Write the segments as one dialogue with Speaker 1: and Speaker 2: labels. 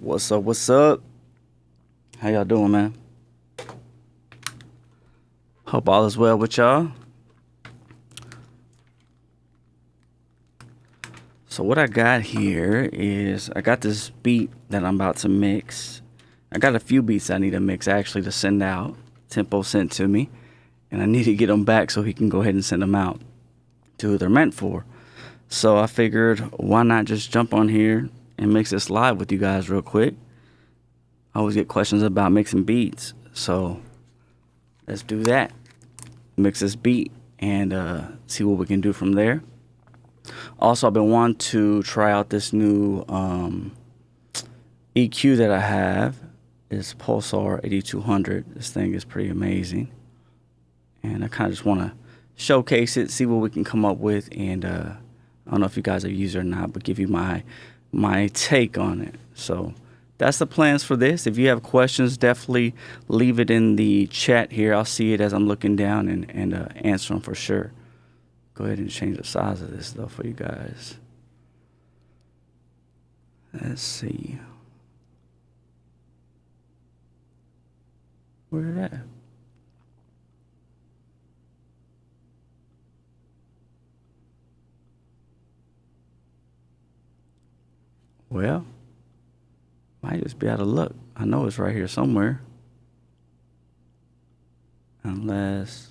Speaker 1: What's up? What's up? How y'all doing, man? Hope all is well with y'all. So what I got here is I got this beat that I'm about to mix. I got a few beats I need to mix actually to send out. Tempo sent to me, and I need to get them back so he can go ahead and send them out to who they're meant for. So I figured, why not just jump on here and mix this live with you guys real quick? I always get questions about mixing beats, so let's do that. Mix this beat and see what we can do from there. Also, I've been wanting to try out this new EQ that I have. It's Pulsar 8200. This thing is pretty amazing, and I kind of just want to showcase it, see what we can come up with, and I don't know if you guys have used it or not, but give you my take on it. So that's the plans for this. If you have questions, definitely leave it in the chat here. I'll see it as I'm looking down and answer them for sure. Go ahead and change the size of this though for you guys. Let's see. Where it at? Well, might just be out of luck. I know it's right here somewhere. Unless...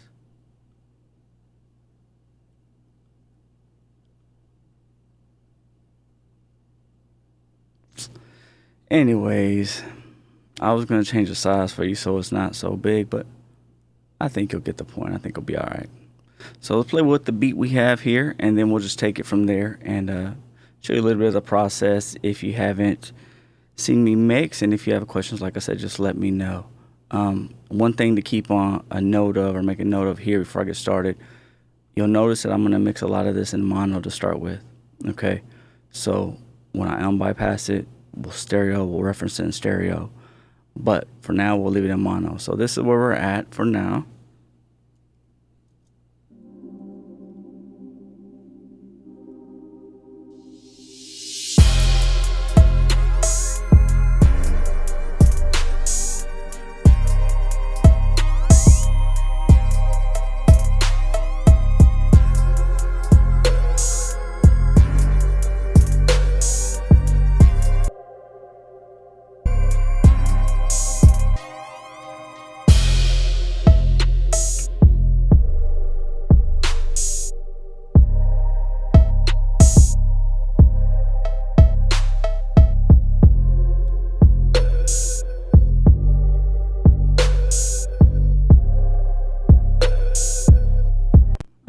Speaker 1: Anyways, I was going to change the size for you so it's not so big, but I think you'll get the point. I think it'll be all right. So let's play with the beat we have here, and then we'll just take it from there and show you a little bit of the process if you haven't seen me mix. And if you have questions, like I said, just let me know. One thing to keep on a note of or make a note of here before I get started, you'll notice that I'm going to mix a lot of this in mono to start with. Okay, so when I unbypass it, we'll reference it in stereo. But for now, we'll leave it in mono. So this is where we're at for now.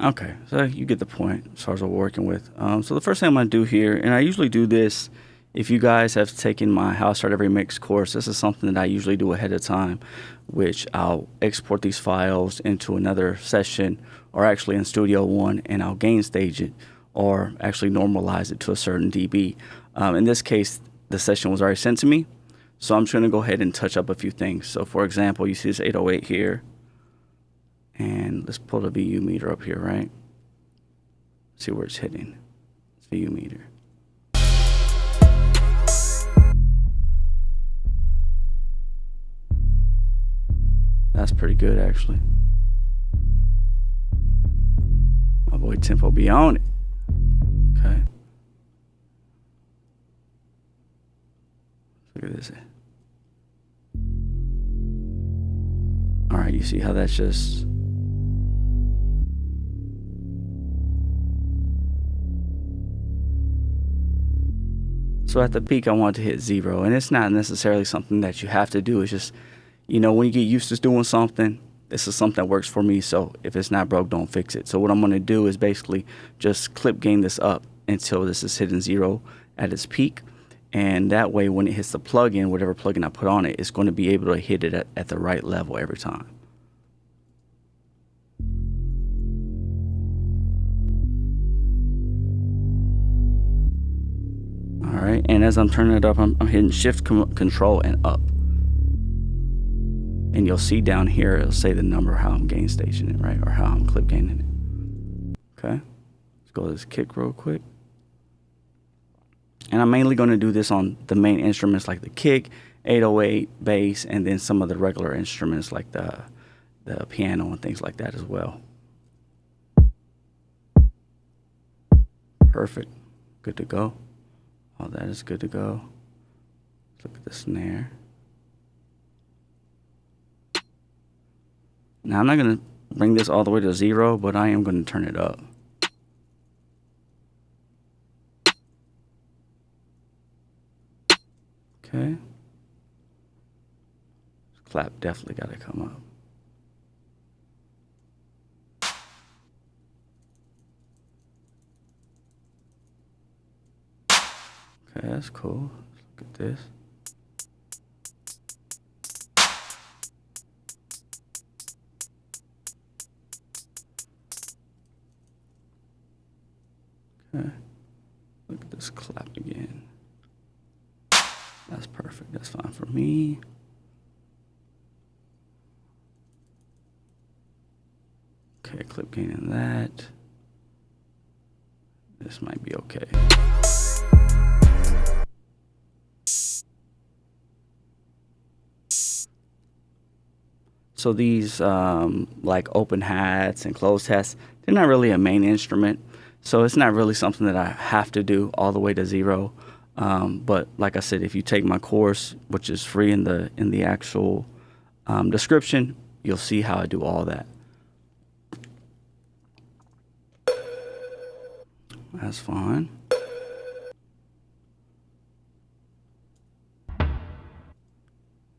Speaker 1: Okay, so you get the point as far as what we're working with. So the first thing I'm going to do here, and I usually do this if you guys have taken my How to Start Every Mix course, this is something that I usually do ahead of time, which I'll export these files into another session or actually in Studio One, and I'll gain stage it or actually normalize it to a certain dB. In this case, the session was already sent to me, so I'm just going to go ahead and touch up a few things. So for example, you see this 808 here. And let's pull the VU meter up here, right? See where it's hitting. It's VU meter. That's pretty good, actually. My boy Tempo be on it. Okay. Look at this. All right, you see how that's just... So at the peak, I want to hit 0, and it's not necessarily something that you have to do. It's just, you know, when you get used to doing something, this is something that works for me. So if it's not broke, don't fix it. So what I'm going to do is basically just clip gain this up until this is hitting 0 at its peak. And that way, when it hits the plugin, whatever plugin I put on it, it's going to be able to hit it at the right level every time. All right, and as I'm turning it up, I'm hitting Shift Control and up. And you'll see down here, it'll say the number, how I'm gain staging it, right? Or how I'm clip gaining it. Okay, let's go to this kick real quick. And I'm mainly going to do this on the main instruments like the kick, 808, bass, and then some of the regular instruments like the piano and things like that as well. Perfect, good to go. All that is good to go. Look at the snare. Now I'm not going to bring this all the way to 0, but I am going to turn it up. Okay. Clap definitely got to come up. Okay, that's cool. Let's look at this. Okay, look at this clap again. That's perfect. That's fine for me. Okay, clip gain in that. This might be okay. So these like open hats and closed hats, they're not really a main instrument. So it's not really something that I have to do all the way to 0. But like I said, if you take my course, which is free in the actual description, you'll see how I do all that. That's fine.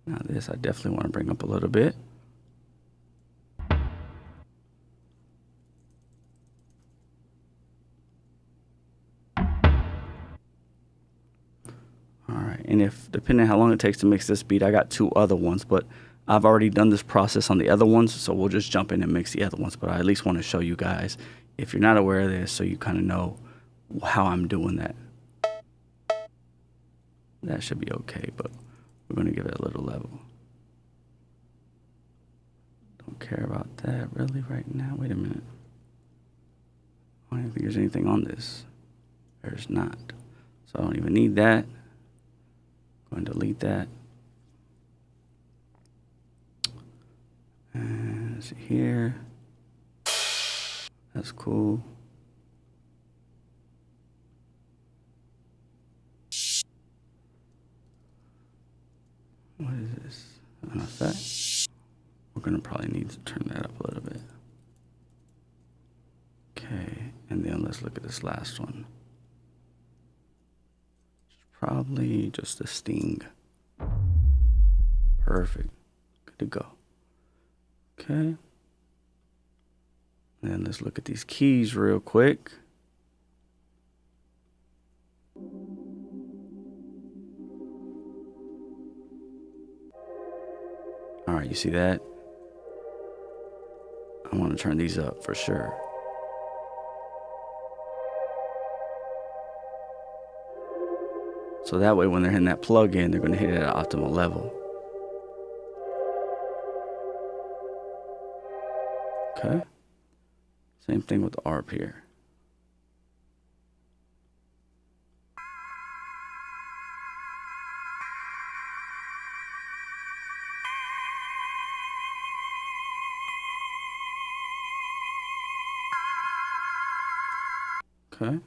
Speaker 1: Now this I definitely want to bring up a little bit. And if, depending on how long it takes to mix this beat, I got 2 other ones, but I've already done this process on the other ones, so we'll just jump in and mix the other ones. But I at least want to show you guys if you're not aware of this, so you kind of know how I'm doing that. That should be okay, but we're going to give it a little level. Don't care about that really right now. Wait a minute. I don't think there's anything on this. There's not. So I don't even need that. Go and delete that. And let's see here. That's cool. What is this? An effect? We're gonna probably need to turn that up a little bit. Okay, and then let's look at this last one. Probably just a sting. Perfect. Good to go. Okay. And then let's look at these keys real quick. All right, you see that? I want to turn these up for sure. So that way when they're hitting that plug in, they're going to hit it at an optimal level. Okay. Same thing with the ARP here. Okay.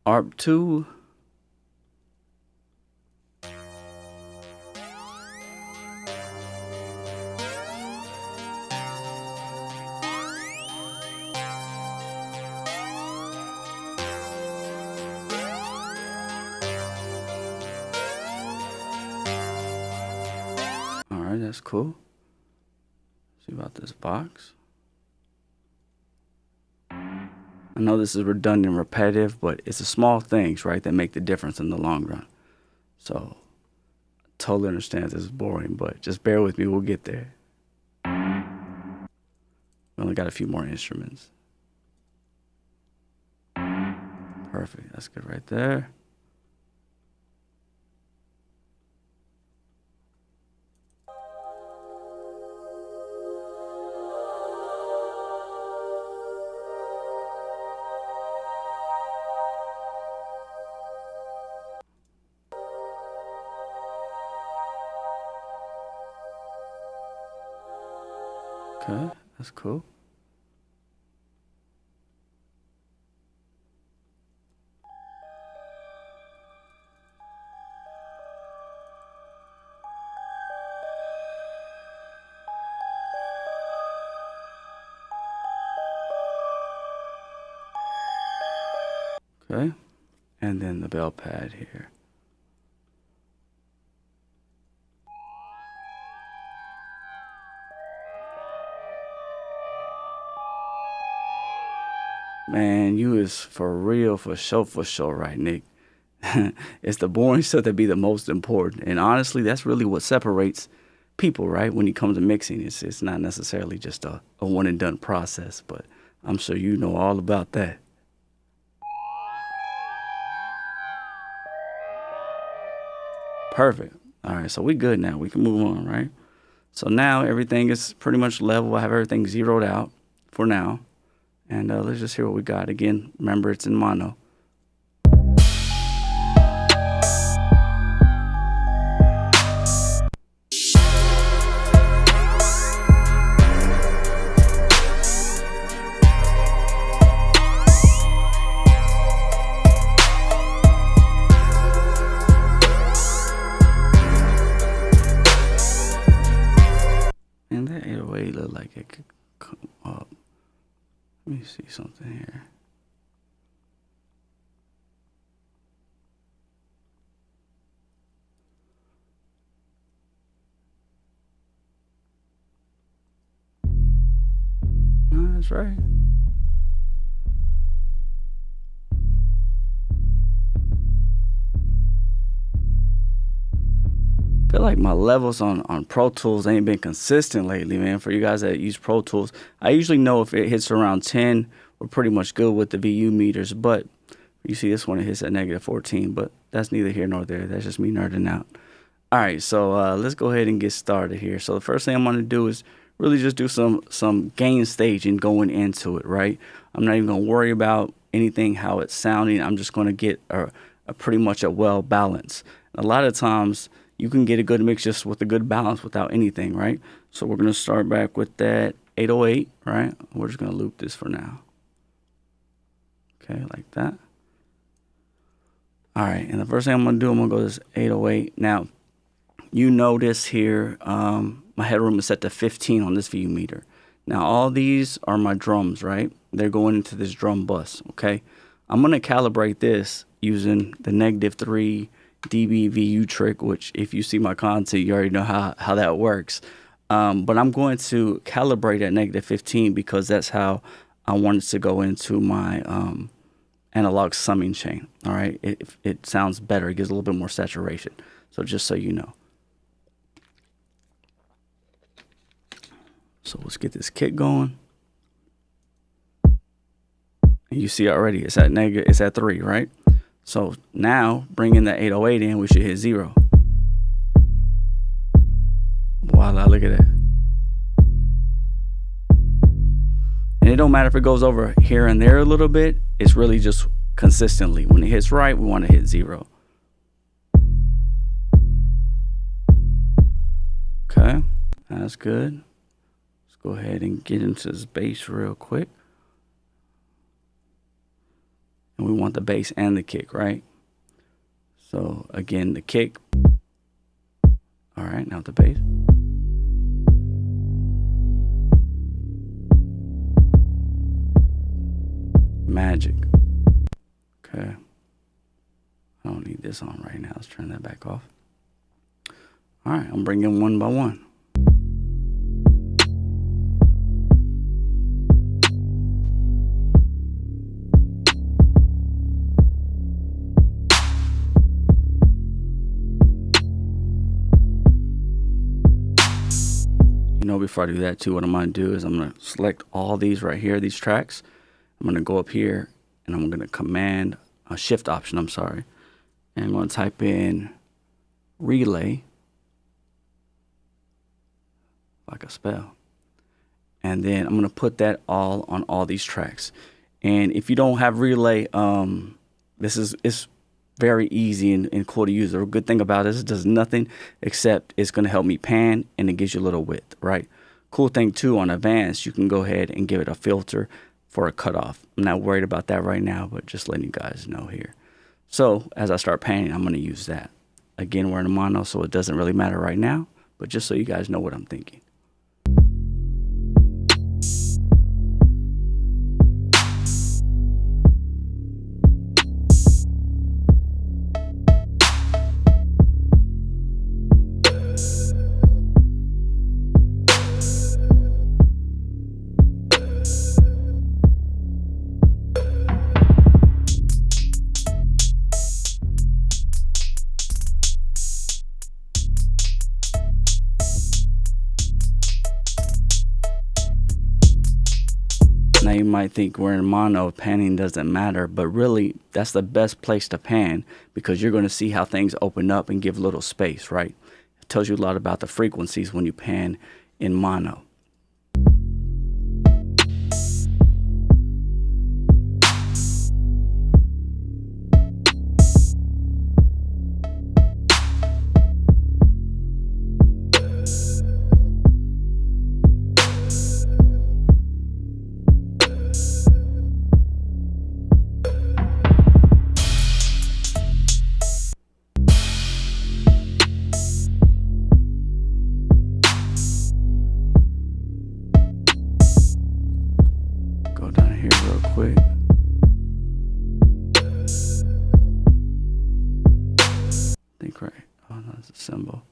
Speaker 1: ARP 2. Alright, that's cool. See about this box. I know this is redundant and repetitive, but it's the small things, right, that make the difference in the long run. So, I totally understand this is boring, but just bear with me, we'll get there. We only got a few more instruments. Perfect, that's good right there. Okay, that's cool. Okay, and then the bell pad here. Man, you is for real, for sure, right, Nick? It's the boring stuff that be the most important. And honestly, that's really what separates people, right? When it comes to mixing, it's not necessarily just a one and done process, but I'm sure you know all about that. Perfect. All right, so we good now. We can move on, right? So now everything is pretty much level. I have everything zeroed out for now. And let's just hear what we got. Again, remember it's in mono. And that 808 looked like it could come up. Let me see something here. No, that's right. Feel like my levels on Pro Tools ain't been consistent lately, man. For you guys that use Pro Tools, I usually know if it hits around 10, we're pretty much good with the VU meters. But you see this one, it hits at negative 14, but that's neither here nor there. That's just me nerding out. All right, so let's go ahead and get started here. So the first thing I'm going to do is really just do some gain staging going into it, right? I'm not even going to worry about anything, how it's sounding. I'm just going to get a pretty much a well balance. A lot of times you can get a good mix just with a good balance without anything, right? So we're going to start back with that 808, right? We're just going to loop this for now. Okay, like that. All right, and the first thing I'm going to do, I'm going to go to this 808. Now, you notice here, my headroom is set to 15 on this VU meter. Now, all these are my drums, right? They're going into this drum bus, okay? I'm going to calibrate this using the -3 dB VU trick, which if you see my content, you already know how that works. But I'm going to calibrate at -15 because that's how I want it to go into my analog summing chain, all right? It sounds better. It gives a little bit more saturation. So just so you know. So let's get this kick going. And you see already it's at 3, right? So now bringing the 808 in, we should hit 0. Voila, look at that. And it don't matter if it goes over here and there a little bit, it's really just consistently. When it hits right, we want to hit 0. Okay, that's good. Let's go ahead and get into this bass real quick. And we want the bass and the kick, right? So again, the kick. All right, now the bass. Magic. Okay. I don't need this on right now. Let's turn that back off. All right, I'm bringing one by one. Before I do that too, what I'm going to do is I'm going to select all these right here, these tracks. I'm going to go up here and I'm going to command a shift option, I'm sorry. And I'm going to type in relay, like a spell. And then I'm going to put that all on all these tracks. And if you don't have relay, it's very easy and cool to use. The good thing about this, it does nothing except it's going to help me pan and it gives you a little width, right? Cool thing too, on advanced, you can go ahead and give it a filter for a cutoff. I'm not worried about that right now, but just letting you guys know here. So as I start panning, I'm going to use that. Again, we're in a mono, so it doesn't really matter right now, but just so you guys know what I'm thinking. Now you might think we're in mono, panning doesn't matter, but really that's the best place to pan because you're going to see how things open up and give little space, right? It tells you a lot about the frequencies when you pan in mono. Quick. Think right. Oh no, it's a symbol.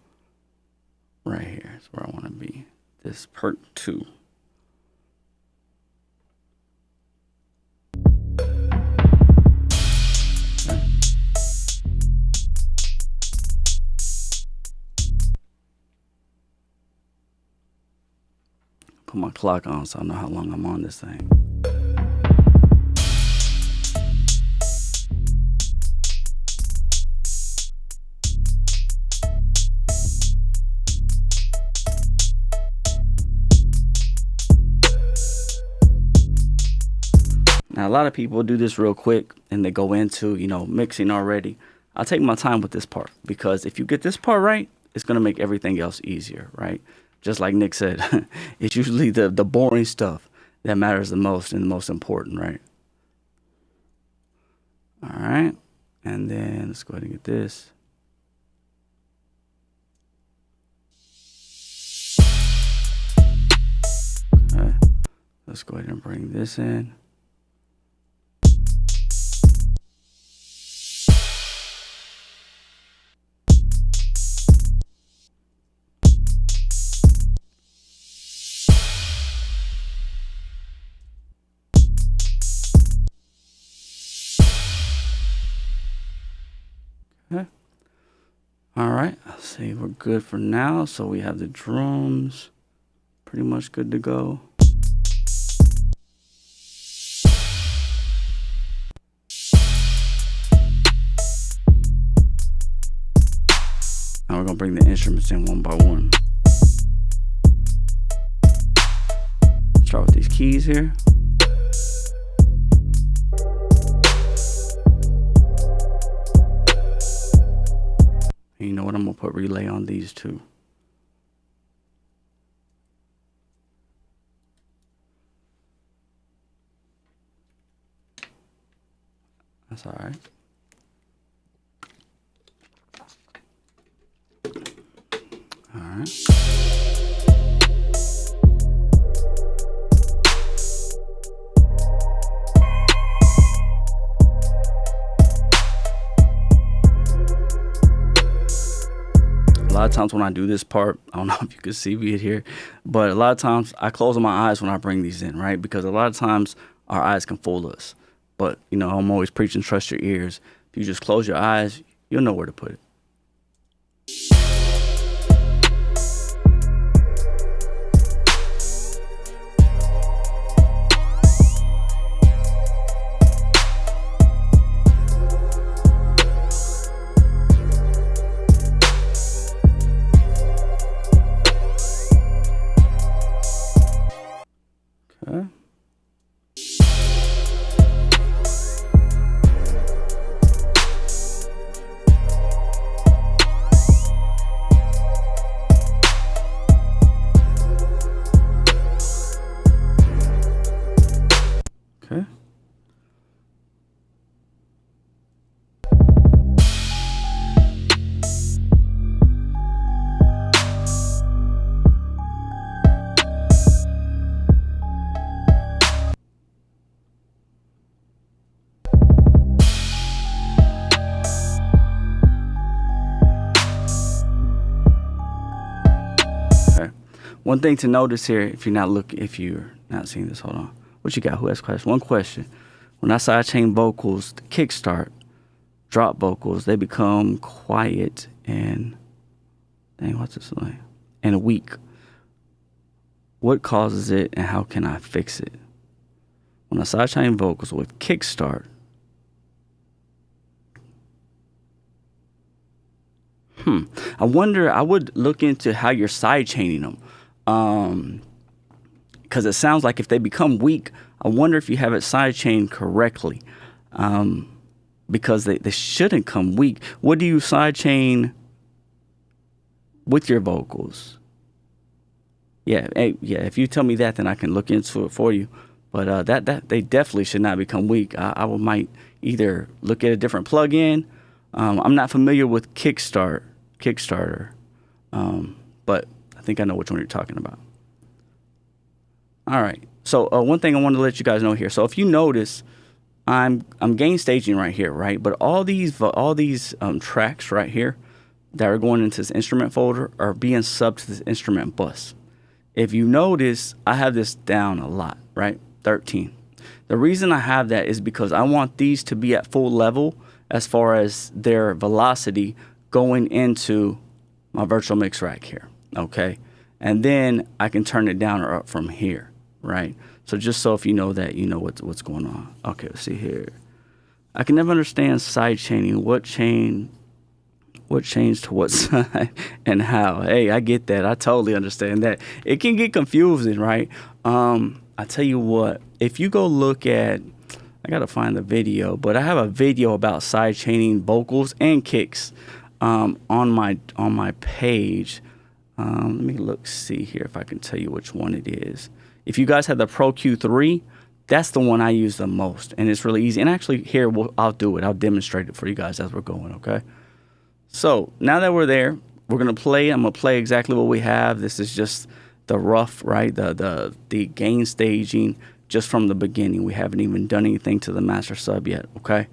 Speaker 1: Right here is where I want to be. This part 2. put my clock on so I know how long I'm on this thing. Now, a lot of people do this real quick and they go into, mixing already. I'll take my time with this part because if you get this part right, it's going to make everything else easier, right? Just like Nick said, it's usually the boring stuff that matters the most and the most important, right? All right. And then let's go ahead and get this. Okay. Let's go ahead and bring this in. Okay. All right. Let's see. We're good for now. So we have the drums pretty much good to go. Now we're going to bring the instruments in one by one. Start with these keys here. And you know what? I'm going to put relay on these two. That's all right. All right. A lot of times when I do this part, I don't know if you can see me here, but a lot of times I close my eyes when I bring these in, right? Because a lot of times our eyes can fool us. But, I'm always preaching, trust your ears. If you just close your eyes, you'll know where to put it. Okay. Okay. One thing to notice here, if you're not seeing this, hold on. What you got? Who has question? One question. When I sidechain vocals, the kickstart, drop vocals, they become quiet and what's this like? And weak. What causes it and how can I fix it? When I sidechain vocals with kickstart, I wonder, I would look into how you're sidechaining them. Because it sounds like if they become weak, I wonder if you have it sidechained correctly. Because they shouldn't come weak. What do you sidechain with your vocals? Yeah, if you tell me that, then I can look into it for you. But that they definitely should not become weak. I might either look at a different plugin. I'm not familiar with Kickstarter, but I think I know which one you're talking about. All right. So one thing I wanted to let you guys know here. So if you notice, I'm gain staging right here, right? But all these tracks right here that are going into this instrument folder are being subbed to this instrument bus. If you notice, I have this down a lot, right? 13. The reason I have that is because I want these to be at full level as far as their velocity going into my virtual mix rack here, okay? and then I can turn it down or up from here, right? So just so if you know that, you know what's going on. Okay, let's see here. I can never understand side chaining. What changed to what side and how? Hey, I get that. I totally understand that. It can get confusing, right? I tell you what, if you go look at, I gotta find the video, but I have a video about side chaining vocals and kicks on my page. Let me see here if I can tell you which one it is. If you guys have the Pro Q3, that's the one I use the most, and it's really easy. And actually, here I'll do it. I'll demonstrate it for you guys as we're going. Okay. So now that we're there, we're gonna play. I'm gonna play exactly what we have. This is just the rough, right? The gain staging just from the beginning. We haven't even done anything to the master sub yet, okay?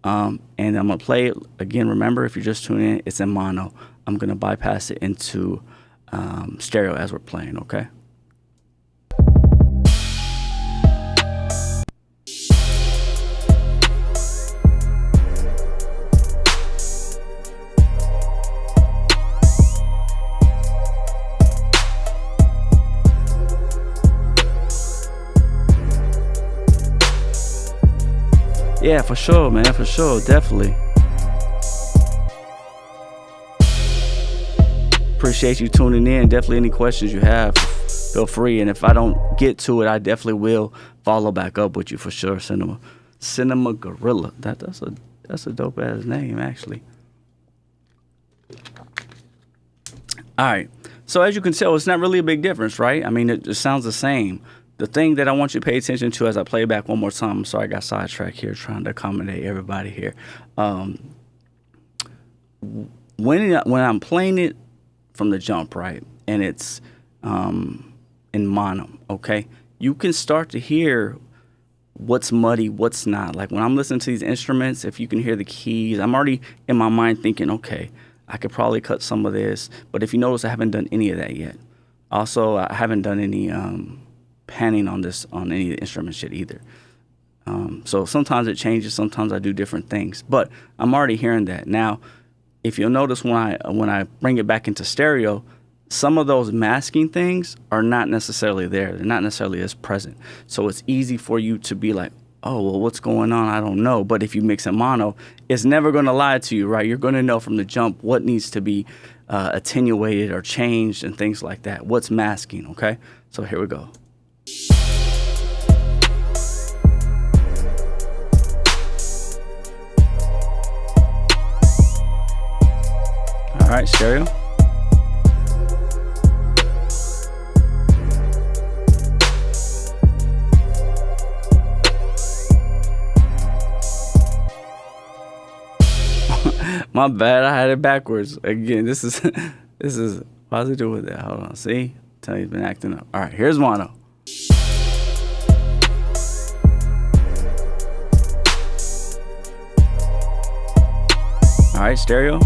Speaker 1: And I'm gonna play it again. Remember, if you're just tuning in, it's in mono. I'm gonna bypass it into stereo as we're playing, okay? Yeah, for sure, man. For sure. Definitely. Appreciate you tuning in. Definitely any questions you have, feel free. And if I don't get to it, I definitely will follow back up with you for sure. Cinema Gorilla. That's a dope ass name, actually. All right. So as you can tell, it's not really a big difference, right? I mean, it sounds the same. The thing that I want you to pay attention to as I play back one more time, I'm sorry I got sidetracked here trying to accommodate everybody here. When I'm playing it from the jump, right, and it's in mono, okay, you can start to hear what's muddy, what's not. Like when I'm listening to these instruments, if you can hear the keys, I'm already in my mind thinking, okay, I could probably cut some of this. But if you notice, I haven't done any of that yet. Also, I haven't done any panning on any of the instruments yet either. So sometimes it changes, sometimes I do different things, but I'm already hearing that. Now, if you'll notice when I bring it back into stereo, some of those masking things are not necessarily there. They're not necessarily as present. So it's easy for you to be like, oh, well, what's going on? I don't know. But if you mix in mono, it's never going to lie to you, right? You're going to know from the jump what needs to be attenuated or changed and things like that. What's masking, okay? So here we go. All right, stereo. My bad, I had it backwards. Again, this is why's it doing that? Hold on, see? Tell you he's been acting up. All right, here's mono. All right, stereo.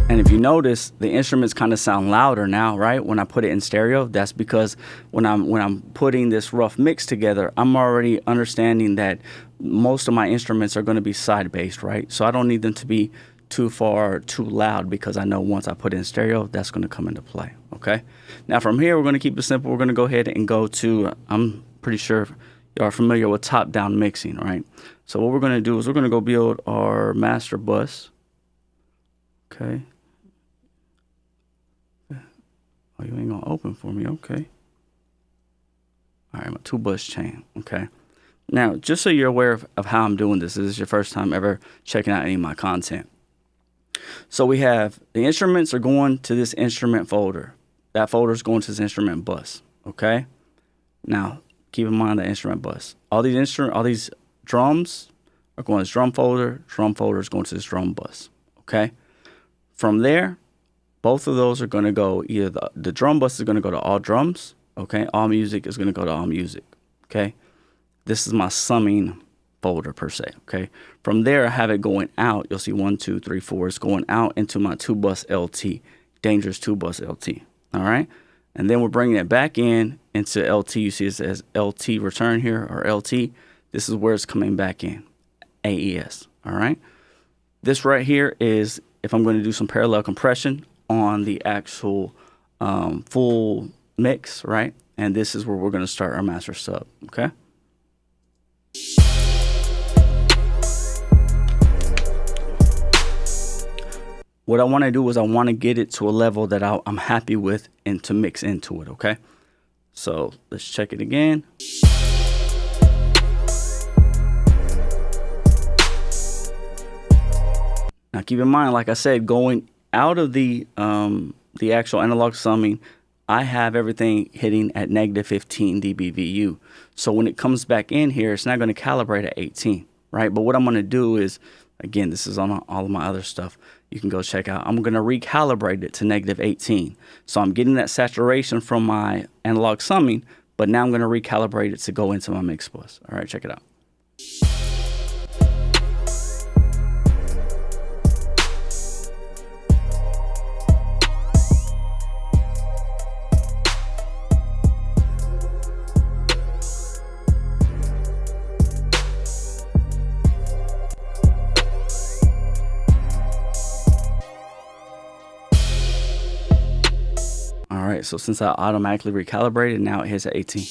Speaker 1: And if you notice, the instruments kind of sound louder now, right? When I put it in stereo, that's because when I'm putting this rough mix together, I'm already understanding that most of my instruments are going to be side bassed, right? So I don't need them to be too far, too loud, because I know once I put it in stereo, that's going to come into play, okay? Now from here, we're going to keep it simple. We're going to go ahead and go to, I'm pretty sure you are familiar with top-down mixing, right? So what we're going to do is we're going to go build our master bus, okay? Oh, you ain't gonna open for me, okay. All right, my 2-bus chain, okay. Now, just so you're aware of how I'm doing this is your first time ever checking out any of my content. So we have the instruments are going to this instrument folder. That folder is going to this instrument bus, okay. Now, keep in mind the instrument bus. All these drums are going to this drum folder is going to this drum bus, okay. From there, both of those are going to go, either the drum bus is going to go to all drums, okay? All music is going to go to all music, okay? This is my summing folder per se, okay? From there, I have it going out. You'll see 1, 2, 3, 4. It's going out into my 2-bus LT, dangerous 2-bus LT, all right? And then we're bringing it back into LT. You see it says LT return here, or LT. This is where it's coming back in, AES, all right? This right here is if I'm going to do some parallel compression on the actual full mix, right? And this is where we're going to start our master sub, okay? What I want to do is I want to get it to a level that I'm happy with and to mix into it, okay? So let's check it again. Now keep in mind, like I said, going out of the actual analog summing, I have everything hitting at negative 15 dBVU. So when it comes back in here, it's not going to calibrate at 18, right? But what I'm going to do is, again, this is on all of my other stuff. You can go check out. I'm going to recalibrate it to negative 18. So I'm getting that saturation from my analog summing, but now I'm going to recalibrate it to go into my mix bus. All right, check it out. All right, so since I automatically recalibrated, now it hits at 18.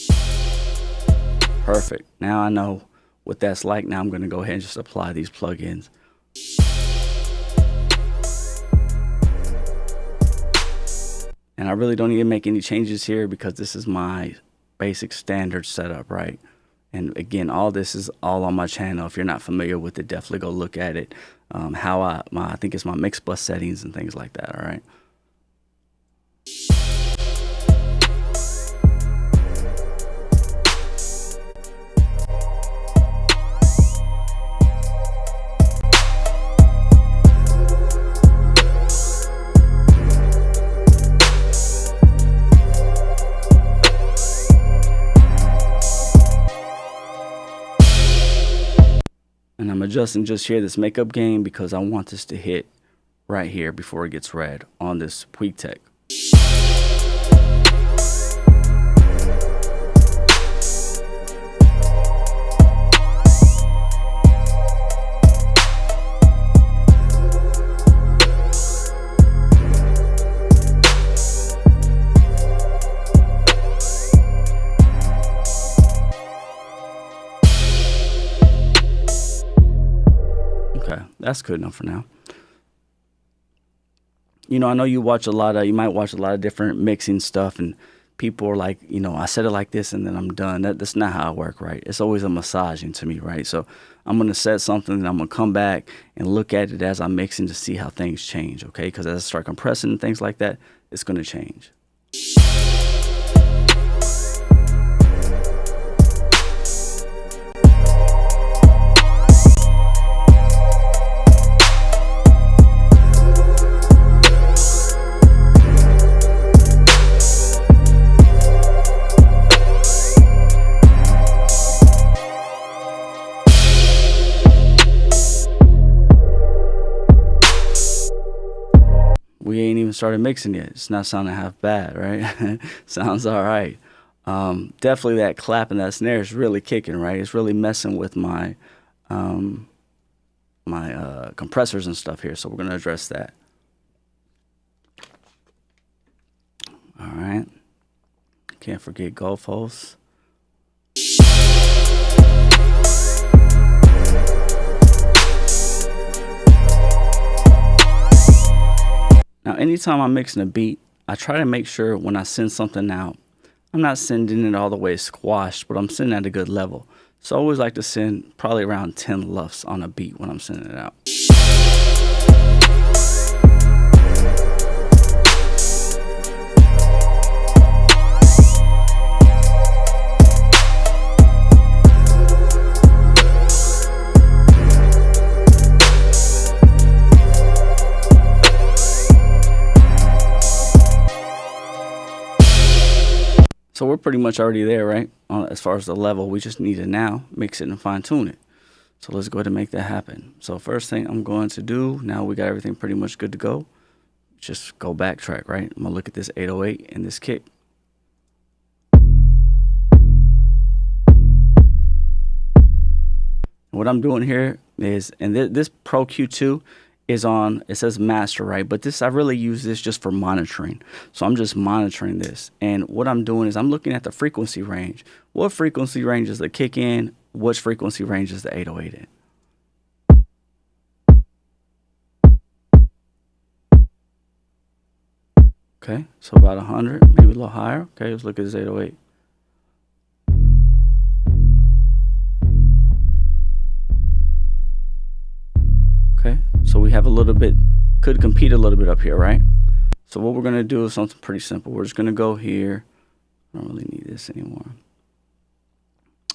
Speaker 1: Perfect. Now I know what that's like. Now I'm going to go ahead and just apply these plugins. And I really don't need to make any changes here because this is my basic standard setup, right? And again, all this is all on my channel. If you're not familiar with it, definitely go look at it. I think it's my mix bus settings and things like that, all right? And I'm adjusting just here this makeup gain because I want this to hit right here before it gets red on this Puig Tech. Okay, that's good enough for now. You know, I know you might watch a lot of different mixing stuff, and people are like, you know, I said it like this and then I'm done. That's not how I work, right? It's always a massaging to me, right? So I'm going to set something and I'm going to come back and look at it as I'm mixing to see how things change, okay? Because as I start compressing and things like that, it's going to change. We ain't even started mixing yet. It's not sounding half bad, right? Sounds all right. Definitely that clap and that snare is really kicking, right? It's really messing with my compressors and stuff here. So we're going to address that. All right. Can't forget Goldfuss. Now, anytime I'm mixing a beat, I try to make sure when I send something out, I'm not sending it all the way squashed, but I'm sending at a good level. So I always like to send probably around 10 luffs on a beat when I'm sending it out. So we're pretty much already there, right? As far as the level, we just need to now mix it and fine tune it. So let's go ahead and make that happen. So first thing I'm going to do, now we got everything pretty much good to go. Just go backtrack, right? I'm gonna look at this 808 and this kick. What I'm doing here is, and this Pro Q2 is on, it says master, right? But this, I really use this just for monitoring. So I'm just monitoring this. And what I'm doing is I'm looking at the frequency range. What frequency range is the kick in? Which frequency range is the 808 in? Okay, so about 100, maybe a little higher. Okay, let's look at this 808. Okay, so we have a little bit, could compete a little bit up here, right? So what we're gonna do is something pretty simple. We're just gonna go here. I don't really need this anymore.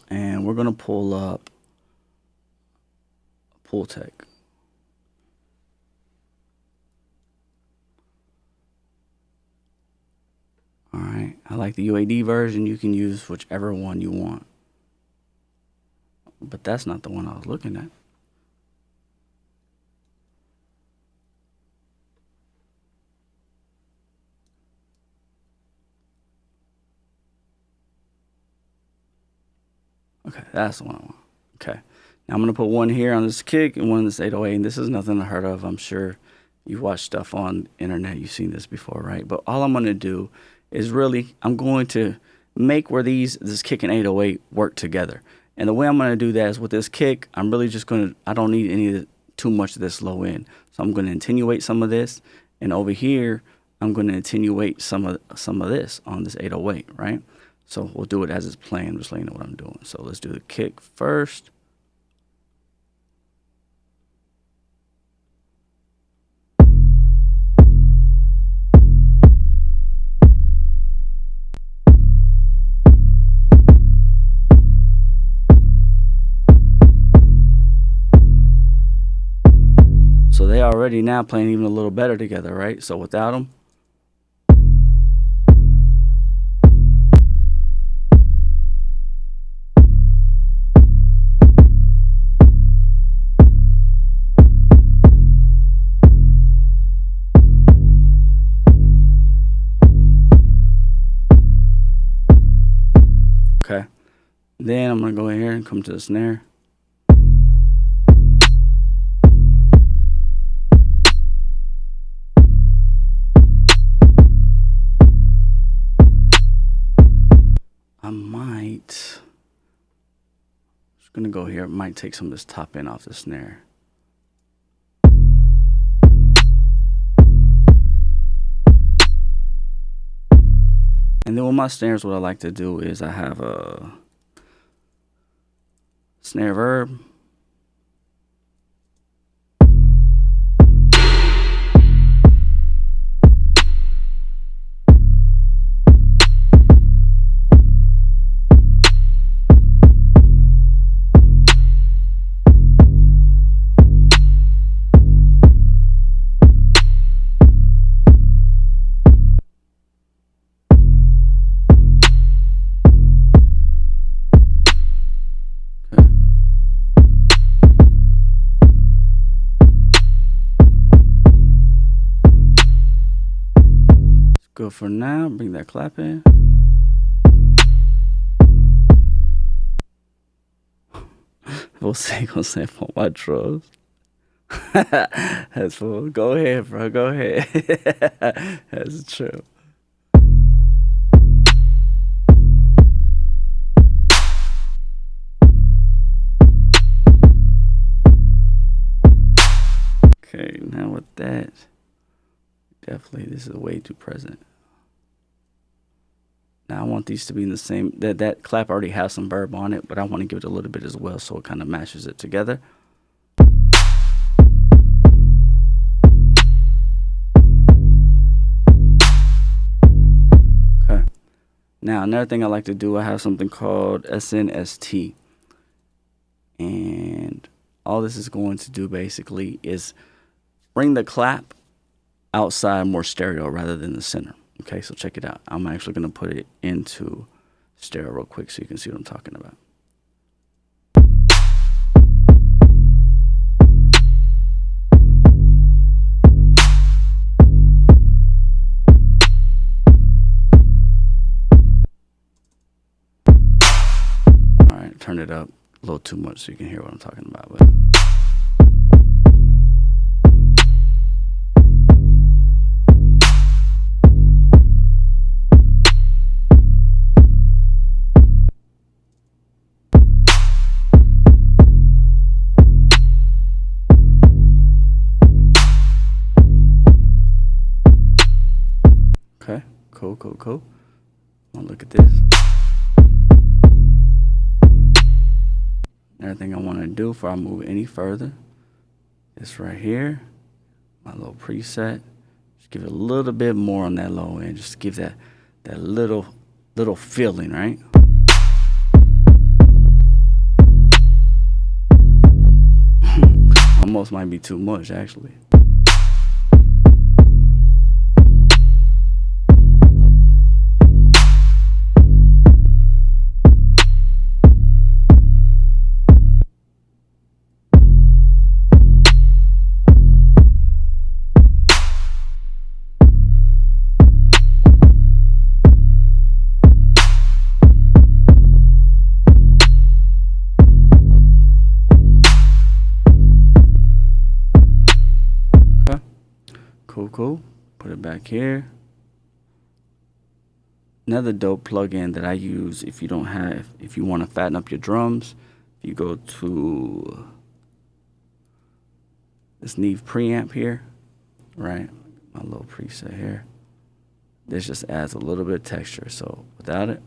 Speaker 1: And we're gonna pull up Pultec. All right, I like the UAD version. You can use whichever one you want. But that's not the one I was looking at. Okay, that's the one I want. Okay, now I'm gonna put one here on this kick and one on this 808, and this is nothing unheard of. I'm sure you've watched stuff on internet, you've seen this before, right? But all I'm gonna do is really, I'm going to make where this kick and 808 work together. And the way I'm gonna do that is with this kick, I'm really just gonna, I don't need too much of this low end. So I'm gonna attenuate some of this, and over here, I'm gonna attenuate some of this on this 808, right? So we'll do it as it's playing. I'm just letting you know what I'm doing. So let's do the kick first. So they already now playing even a little better together, right? So without them. Okay, then I'm gonna go in here and come to the snare. I might, just gonna go here, might take some of this top end off the snare. And then with my snares, what I like to do is I have a snare verb. Good for now. Bring that clap in. We'll see. Gonna sample my drums. That's full. Go ahead, bro. Go ahead. That's true. Okay, now with that, definitely this is way too present. Now I want these to be in the same, that clap already has some verb on it, but I want to give it a little bit as well so it kind of matches it together. Okay. Now another thing I like to do, I have something called SNST. And all this is going to do basically is bring the clap outside more stereo rather than the center. Okay, so check it out. I'm actually going to put it into stereo real quick so you can see what I'm talking about. All right, turn it up a little too much so you can hear what I'm talking about. But cool. I'll look at this. Everything I want to do before I move any further. This right here, my little preset. Just give it a little bit more on that low end. Just give that little feeling, right? Almost might be too much, actually. Cool. Put it back here. Another dope plugin that I use if you want to fatten up your drums, if you go to this Neve preamp here, right? My little preset here. This just adds a little bit of texture. So without it,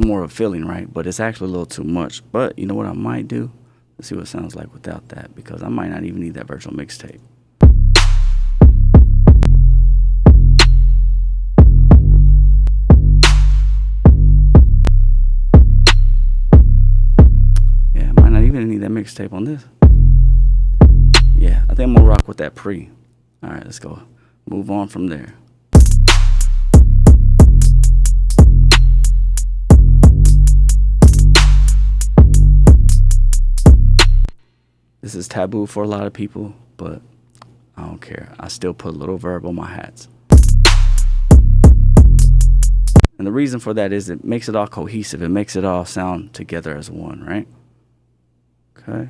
Speaker 1: more of a feeling, right? But it's actually a little too much. But you know what I might do? Let's see what it sounds like without that, because I might not even need that virtual mixtape. Yeah, I might not even need that mixtape on this. Yeah, I think I'm gonna rock with that pre. All right, let's go. Move on from there. This is taboo for a lot of people, but I don't care. I still put a little verb on my hats. And the reason for that is it makes it all cohesive. It makes it all sound together as one, right? Okay.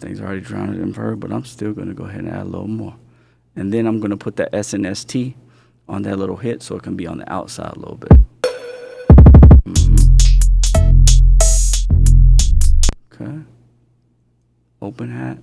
Speaker 1: Things already drowned in verb, but I'm still going to go ahead and add a little more. And then I'm going to put the SNST on that little hit so it can be on the outside a little bit. Okay. Open hat.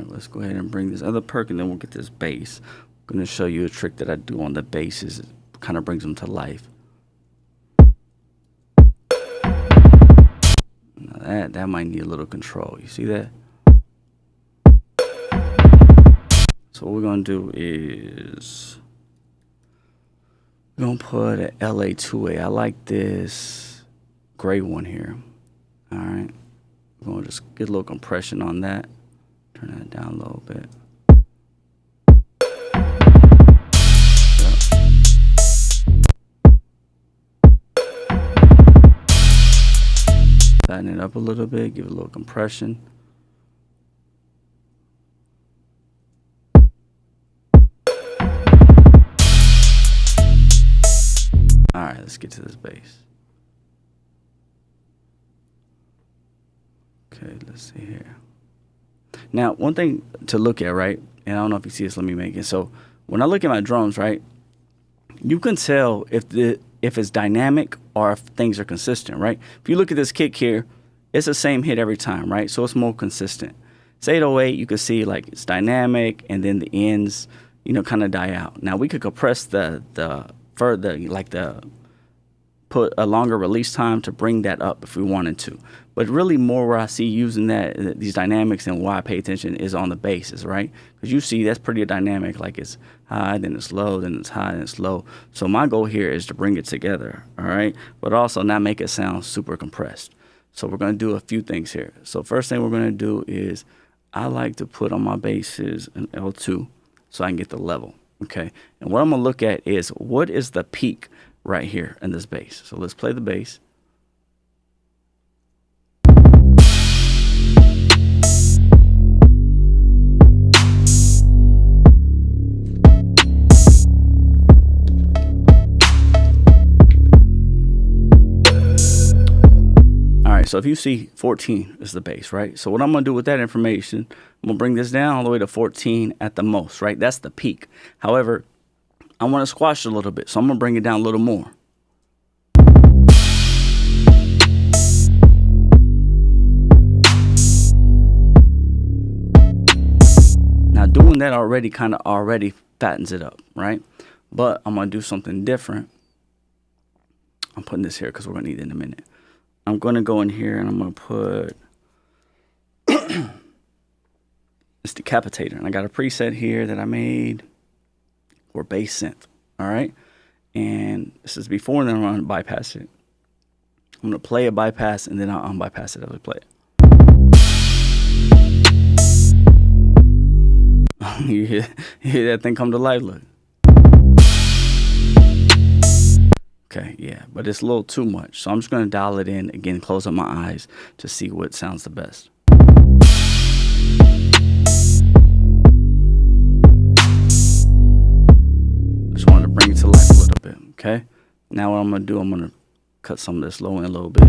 Speaker 1: Let's go ahead and bring this other perk, and then we'll get this bass. I'm going to show you a trick that I do on the basses. It kind of brings them to life. Now that might need a little control. You see that? So what we're going to do is we're going to put an LA2A. I like this gray one here. All right. We're going to just get a little compression on that. Turn that down a little bit. Tighten it up a little bit, give it a little compression. All right, let's get to this bass. Okay, let's see here. Now, one thing to look at, right? And I don't know if you see this, let me make it. So when I look at my drums, right, you can tell if it's dynamic or if things are consistent, right? If you look at this kick here, it's the same hit every time, right? So it's more consistent. It's 808, you can see like it's dynamic, and then the ends, kind of die out. Now we could compress the further, put a longer release time to bring that up if we wanted to. But really more where I see using these dynamics and why I pay attention is on the basses, right? Because you see that's pretty dynamic, like it's high, then it's low, then it's high, then it's low. So my goal here is to bring it together, all right? But also not make it sound super compressed. So we're going to do a few things here. So first thing we're going to do is I like to put on my basses an L2 so I can get the level, okay? And what I'm going to look at is what is the peak right here in this bass. So let's play the bass. So if you see 14 is the bass, right? So what I'm going to do with that information, I'm going to bring this down all the way to 14 at the most, right? That's the peak. However, I want to squash it a little bit, so I'm going to bring it down a little more. Now doing that already already fattens it up, right? But I'm going to do something different. I'm putting this here because we're going to need it in a minute. I'm going to go in here and I'm going to put this decapitator. And I got a preset here that I made for bass synth. All right. And this is before, and then I'm going to bypass it. I'm going to play a bypass and then I'll unbypass it as we play it. You hear that thing come to life? Look. Okay, yeah, but it's a little too much. So I'm just going to dial it in, again, close up my eyes to see what sounds the best. Just wanted to bring it to life a little bit, okay? Now what I'm going to do, I'm going to cut some of this low in a little bit.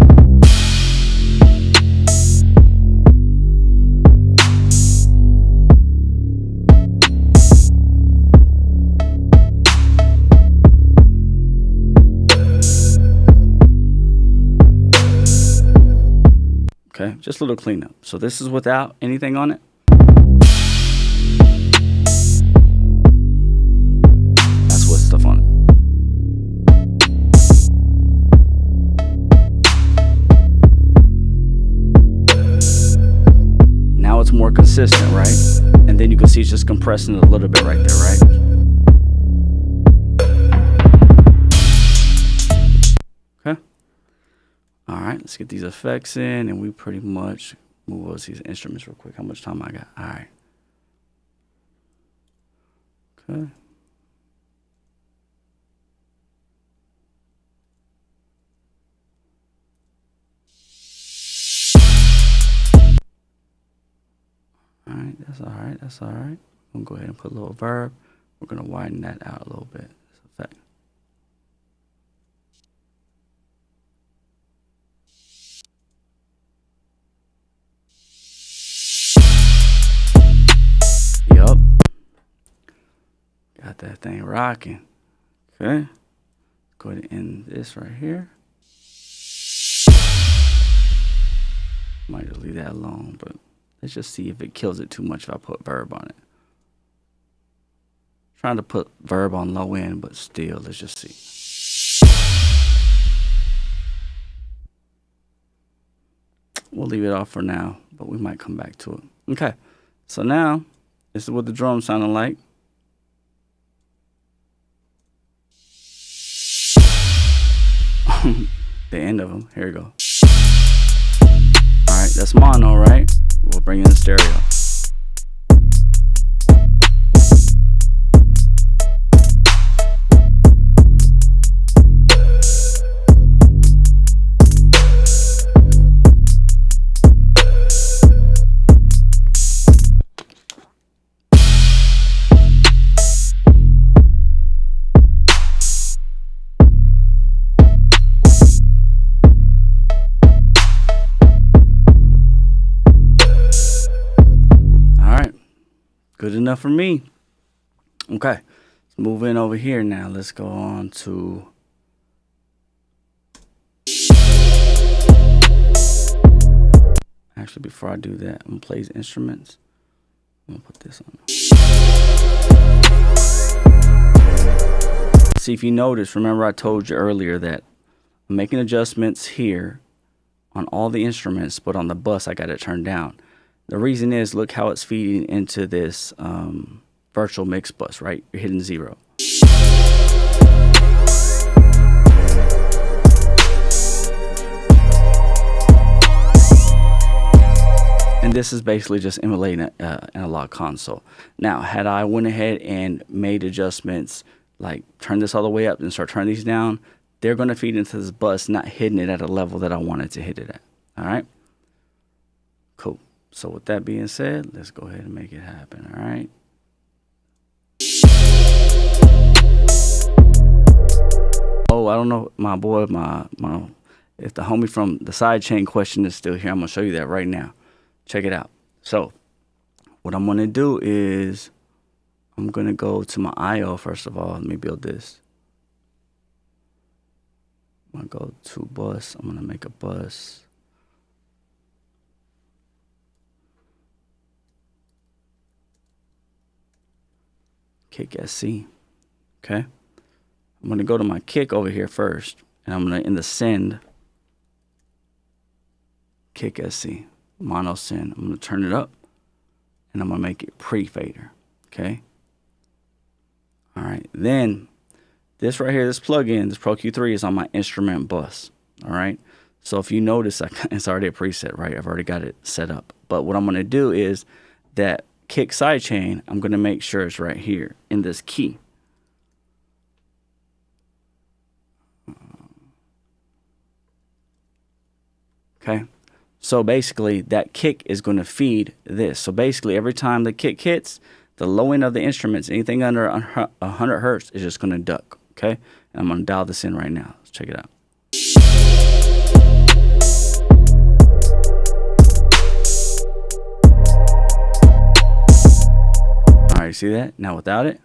Speaker 1: Okay, just a little cleanup. So this is without anything on it. That's with stuff on it. Now it's more consistent, right? And then you can see it's just compressing it a little bit right there, right? All right, let's get these effects in, and we pretty much move these instruments real quick. How much time I got? All right. Okay. All right, that's all right. That's all right. I'm gonna go ahead and put a little verb. We're gonna widen that out a little bit. This effect. Yup. Got that thing rocking. Okay. Go ahead and end this right here. Might just leave that alone, but let's just see if it kills it too much if I put verb on it. Trying to put verb on low end, but still, let's just see. We'll leave it off for now, but we might come back to it. Okay, so now this is what the drum sounded like. The end of them. Here we go. All right, that's mono, right? We'll bring in the stereo. Good enough for me. Okay, Let's move in over here now. Let's go on to actually, before I do that, I'm gonna play instruments. I'm gonna put this on. See, if you notice, remember I told you earlier that I'm making adjustments here on all the instruments, but on the bus I got it turned down. The reason is, look how it's feeding into this virtual mix bus, right? You're hitting 0. And this is basically just emulating an analog console. Now, had I went ahead and made adjustments, like turn this all the way up and start turning these down, they're going to feed into this bus, not hitting it at a level that I wanted to hit it at. All right? Cool. So with that being said, let's go ahead and make it happen. All right? Oh, I don't know, my boy, if the homie from the sidechain question is still here, I'm going to show you that right now. Check it out. So what I'm going to do is I'm going to go to my IO first of all. Let me build this. I'm going to go to bus. I'm going to make a bus. Kick SC. Okay. I'm going to go to my kick over here first. And I'm going to, in the send, kick SC. Mono send. I'm going to turn it up. And I'm going to make it pre-fader. Okay. All right. Then this right here, this plugin, this Pro Q3 is on my instrument bus. All right. So if you notice, it's already a preset, right? I've already got it set up. But what I'm going to do is that kick sidechain, I'm going to make sure it's right here in this key. Okay. So basically that kick is going to feed this. So basically every time the kick hits, the low end of the instruments, anything under 100 hertz is just going to duck. Okay. And I'm going to dial this in right now. Let's check it out. All right. See that? Now without it.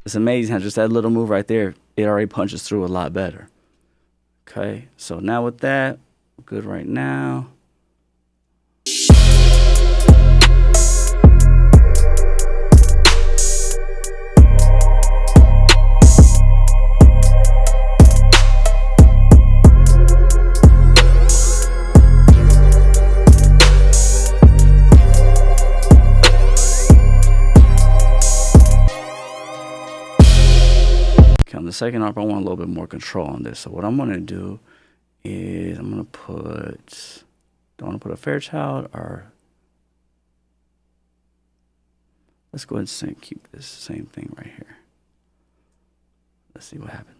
Speaker 1: It's amazing how just that little move right there, it already punches through a lot better. Okay, so now with that, we're good right now. On the second arp, I want a little bit more control on this. So what I'm going to do is I'm going to put, do I want to put a Fairchild or, let's go ahead and keep this same thing right here. Let's see what happens.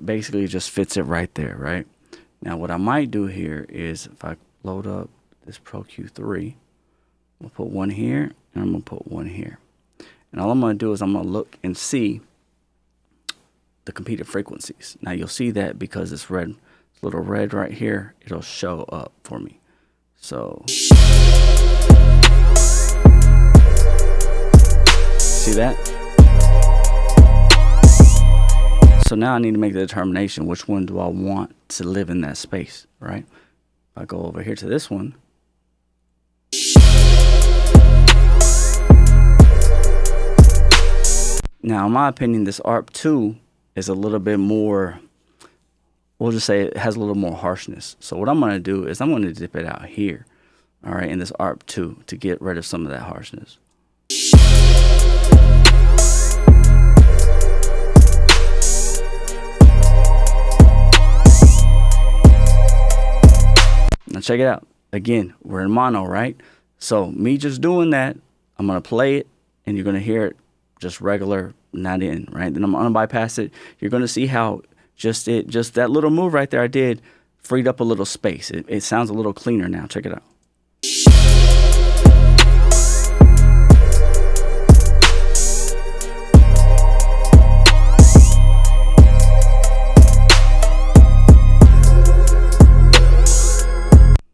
Speaker 1: Basically just fits it right there, right? Now what I might do here is if I load up this Pro Q3, I'm gonna put one here and I'm gonna put one here. And all I'm gonna do is I'm gonna look and see the competing frequencies. Now you'll see that because it's red, this little red right here, it'll show up for me. So see that? So now I need to make the determination, which one do I want to live in that space, right? If I go over here to this one. Now, in my opinion, this ARP2 is a little bit more, we'll just say it has a little more harshness. So what I'm going to do is I'm going to dip it out here, all right, in this ARP2 to get rid of some of that harshness. Now check it out. Again, we're in mono, right? So me just doing that, I'm going to play it and you're going to hear it just regular not in, right? Then I'm gonna bypass it. You're gonna see how just that little move right there I did freed up a little space. It sounds a little cleaner now. Check it out.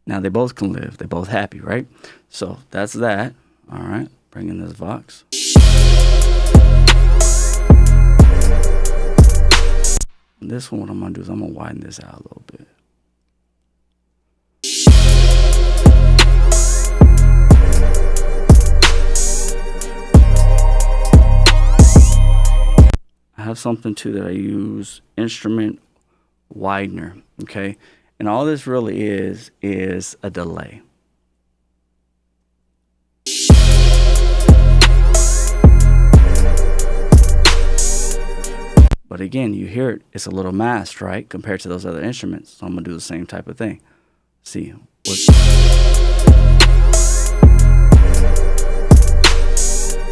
Speaker 1: Now they both can live. They're both happy, right? So that's that. All right, bring in this Vox. This one, what I'm gonna do is I'm gonna widen this out a little bit. I have something too that I use, instrument widener, okay? And all this really is a delay. But again, you hear it, it's a little masked, right? Compared to those other instruments. So I'm gonna do the same type of thing. See what.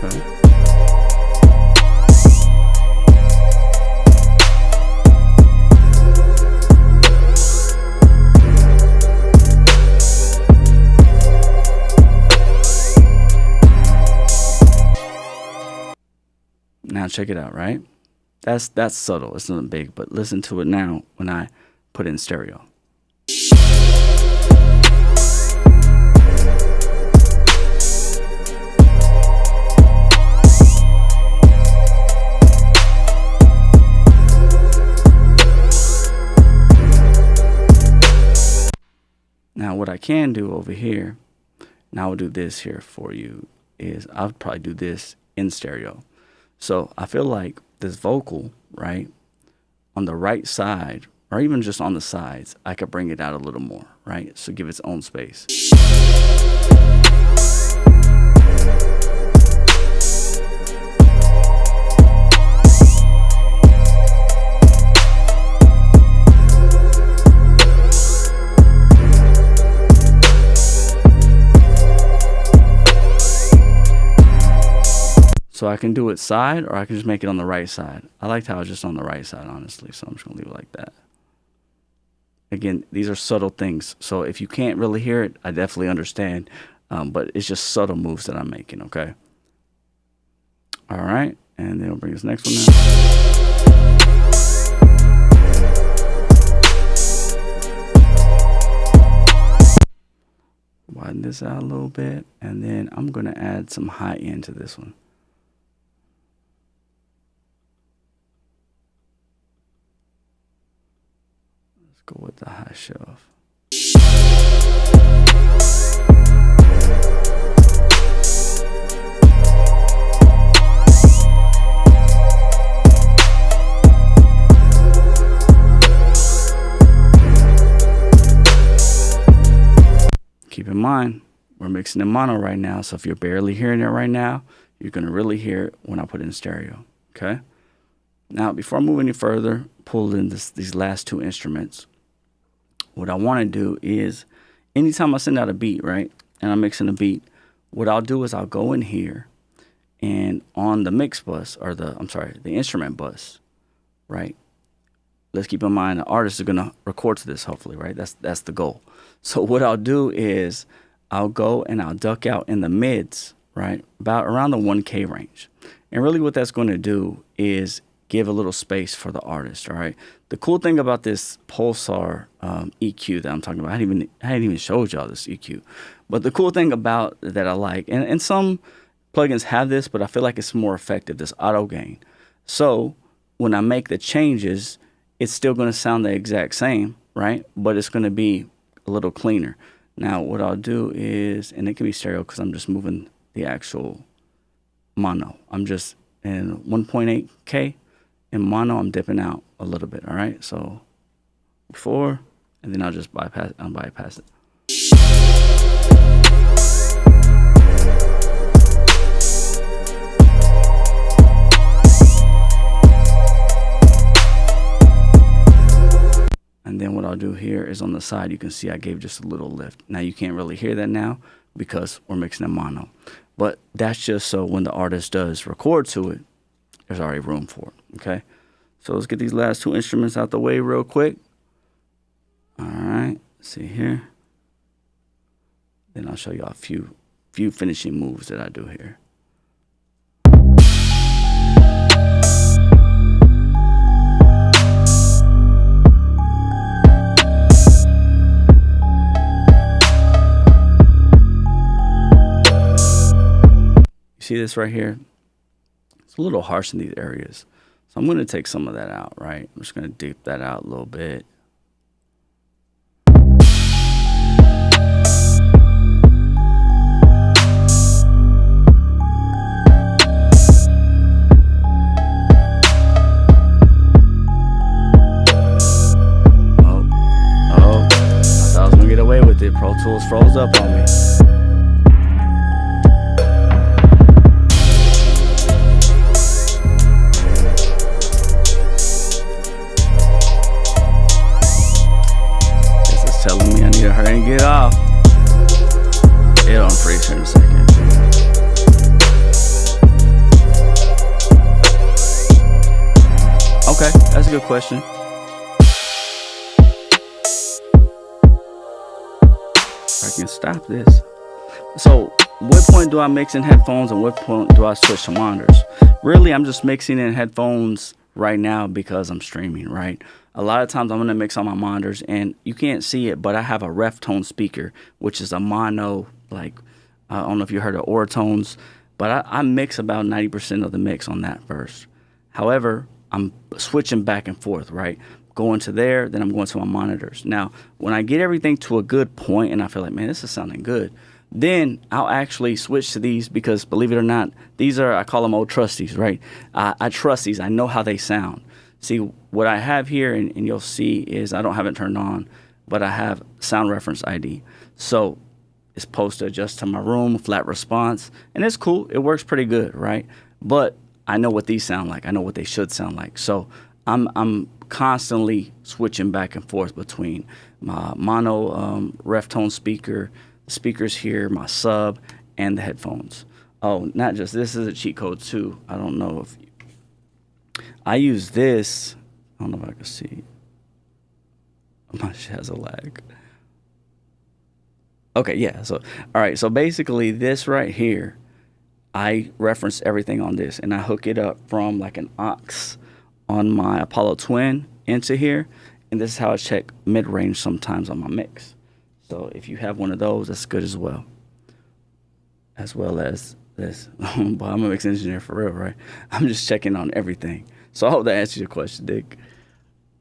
Speaker 1: Okay. Now check it out, right? That's subtle. It's not big, but listen to it now when I put it in stereo. Now what I can do over here, now I'll do this here for you, is I'll probably do this in stereo. So I feel like this vocal, right, on the right side, or even just on the sides, I could bring it out a little more, right? So give it its own space. So I can do it side, or I can just make it on the right side. I liked how it's just on the right side, honestly, so I'm just gonna leave it like that. Again, these are subtle things, so if you can't really hear it, I definitely understand, but it's just subtle moves that I'm making, okay? All right, and then we'll bring this next one now. Widen this out a little bit, and then I'm gonna add some high end to this one. Go with the high shelf. Keep in mind, we're mixing in mono right now, so if you're barely hearing it right now, you're going to really hear it when I put it in stereo, okay? Now, before I move any further, pull in these last two instruments. What I want to do is, anytime I send out a beat, right, and I'm mixing a beat, what I'll do is I'll go in here, and on the mix bus, or the instrument bus, right, let's keep in mind the artist is going to record to this, hopefully, right? That's the goal. So what I'll do is I'll go and I'll duck out in the mids, right, about around the 1K range. And really what that's going to do is give a little space for the artist, all right? The cool thing about this Pulsar EQ that I'm talking about, I hadn't even showed y'all this EQ. But the cool thing about that I like, and some plugins have this, but I feel like it's more effective, this auto gain. So when I make the changes, it's still going to sound the exact same, right? But it's going to be a little cleaner. Now what I'll do is, and it can be stereo because I'm just moving the actual mono. I'm just in 1.8K. In mono, I'm dipping out a little bit, all right? So before, and then I'll just bypass it. And then what I'll do here is on the side, you can see I gave just a little lift. Now you can't really hear that now because we're mixing in mono. But that's just so when the artist does record to it, there's already room for it. Okay, so let's get these last two instruments out the way real quick. All right, let's see here. Then I'll show you a few finishing moves that I do here. See this right here? It's a little harsh in these areas. So I'm going to take some of that out, right? I'm just going to deep that out a little bit. Oh, I thought I was going to get away with it. Pro Tools froze up on me. Telling me I need to hurry and get off. It'll unfreeze here in a second. Okay, that's a good question. I can stop this. So, what point do I mix in headphones and what point do I switch to monitors? Really, I'm just mixing in headphones right now because I'm streaming, right? A lot of times I'm going to mix on my monitors and you can't see it, but I have a Reftone speaker, which is a mono, like, I don't know if you heard of Oratones, but I mix about 90% of the mix on that first. However, I'm switching back and forth, right? Going to there, then I'm going to my monitors. Now, when I get everything to a good point and I feel like, man, this is sounding good, then I'll actually switch to these because, believe it or not, these are, I call them old trusties, right? I trust these. I know how they sound. See, what I have here, and you'll see, is I don't have it turned on, but I have sound reference ID. So it's supposed to adjust to my room, flat response, and it's cool. It works pretty good, right? But I know what these sound like. I know what they should sound like. So I'm constantly switching back and forth between my mono Reftone speaker, the speakers here, my sub, and the headphones. Oh, not just this is a cheat code too. I don't know if I use this. I don't know if I can see. My shit has a lag. Okay, yeah. So, all right. So basically, this right here, I reference everything on this, and I hook it up from like an aux on my Apollo Twin into here, and this is how I check mid-range sometimes on my mix. So if you have one of those, that's good as well. As well as this. But I'm a mix engineer for real, right? I'm just checking on everything. So I hope that answers your question, Dick.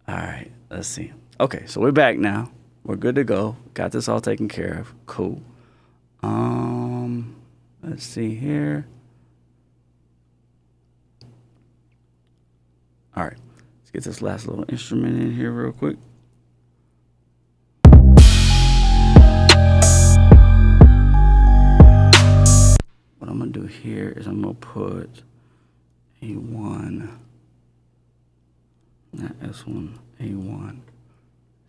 Speaker 1: All right, let's see. Okay, so we're back now. We're good to go. Got this all taken care of. Cool. Let's see here. All right, let's get this last little instrument in here real quick. What I'm gonna do here is I'm gonna put A1, not S1, A1.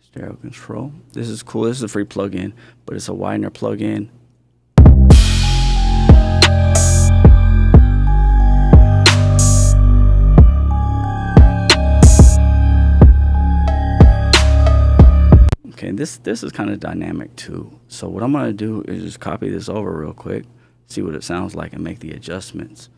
Speaker 1: Stereo control. This is cool. This is a free plugin, but it's a widener plugin. Okay, this is kind of dynamic too. So what I'm gonna do is just copy this over real quick, see what it sounds like, and make the adjustments.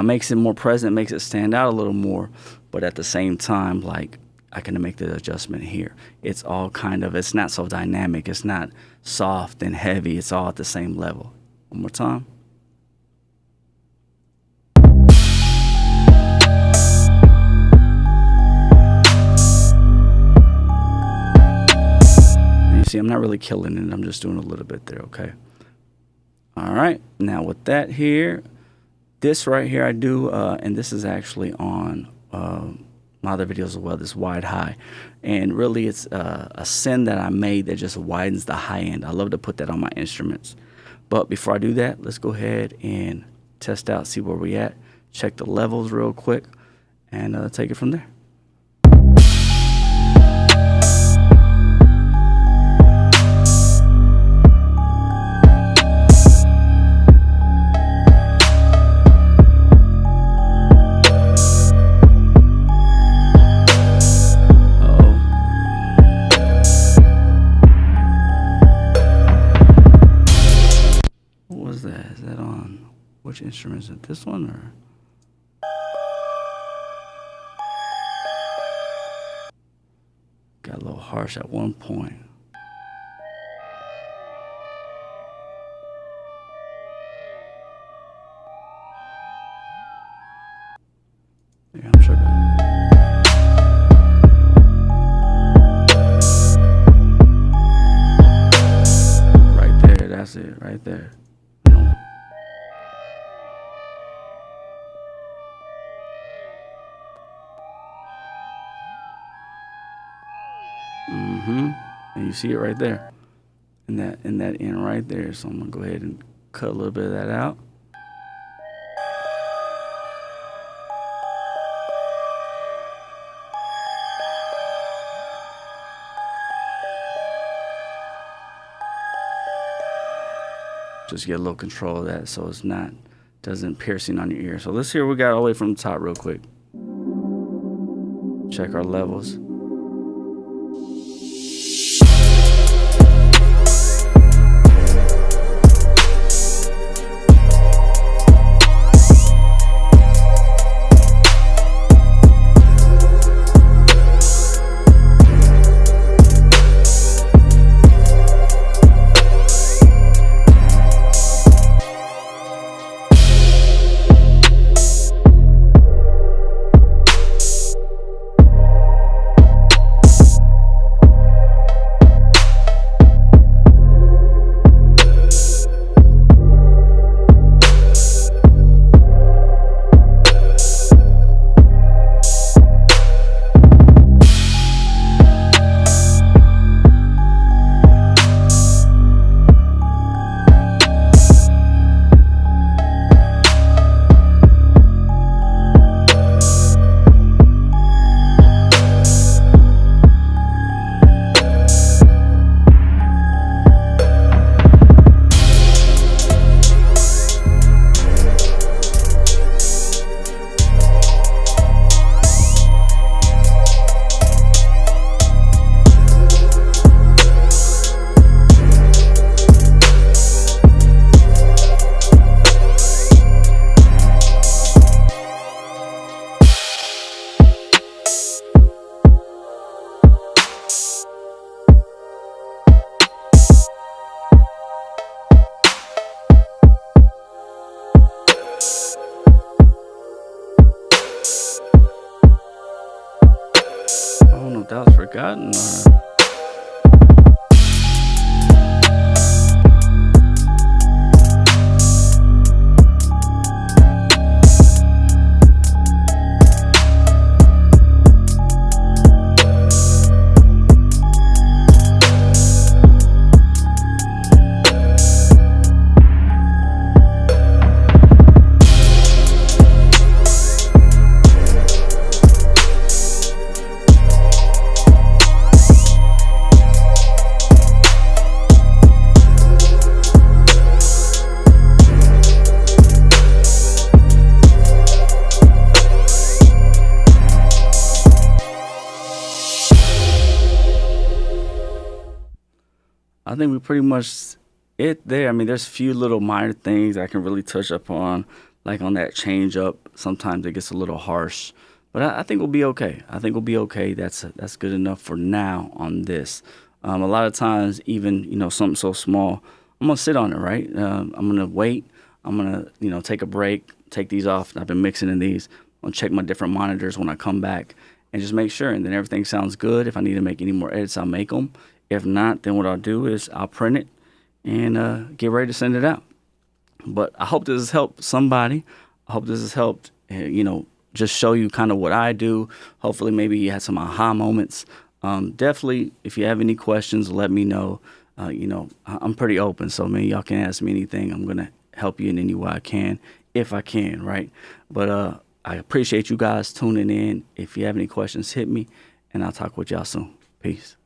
Speaker 1: Makes it more present, makes it stand out a little more, but at the same time, like, I can make the adjustment here. It's all kind of, it's not so dynamic, it's not soft and heavy, it's all at the same level. One more time. And you see, I'm not really killing it, I'm just doing a little bit there, okay? All right, now with that here, this right here I do, and this is actually on my other videos as well, this wide high. And really it's a send that I made that just widens the high end. I love to put that on my instruments. But before I do that, let's go ahead and test out, see where we at. Check the levels real quick. and take it from there. What was that? Is that on which instrument? Is it this one or? Got a little harsh at one point. Yeah, I'm sure. Right there, that's it, right there. And you see it right there, in that end right there. So I'm gonna go ahead and cut a little bit of that out. Just get a little control of that so it's not doesn't piercing on your ear. So let's hear what we got all the way from the top real quick. Check our levels. I don't know if that was forgotten or. I think we pretty much it there. I mean, there's a few little minor things I can really touch upon, like on that change up. Sometimes it gets a little harsh, but I think we'll be okay. I think we'll be okay. That's good enough for now on this. A lot of times, even something so small, I'm gonna sit on it, right? I'm gonna wait. I'm gonna take a break, take these off. I've been mixing in these. I'm gonna check my different monitors when I come back and just make sure. And then everything sounds good. If I need to make any more edits, I'll make them. If not, then what I'll do is I'll print it and get ready to send it out. But I hope this has helped somebody. I hope this has helped, just show you kind of what I do. Hopefully maybe you had some aha moments. Definitely, if you have any questions, let me know. I'm pretty open, so maybe y'all can ask me anything. I'm going to help you in any way I can, if I can, right? But I appreciate you guys tuning in. If you have any questions, hit me, and I'll talk with y'all soon. Peace.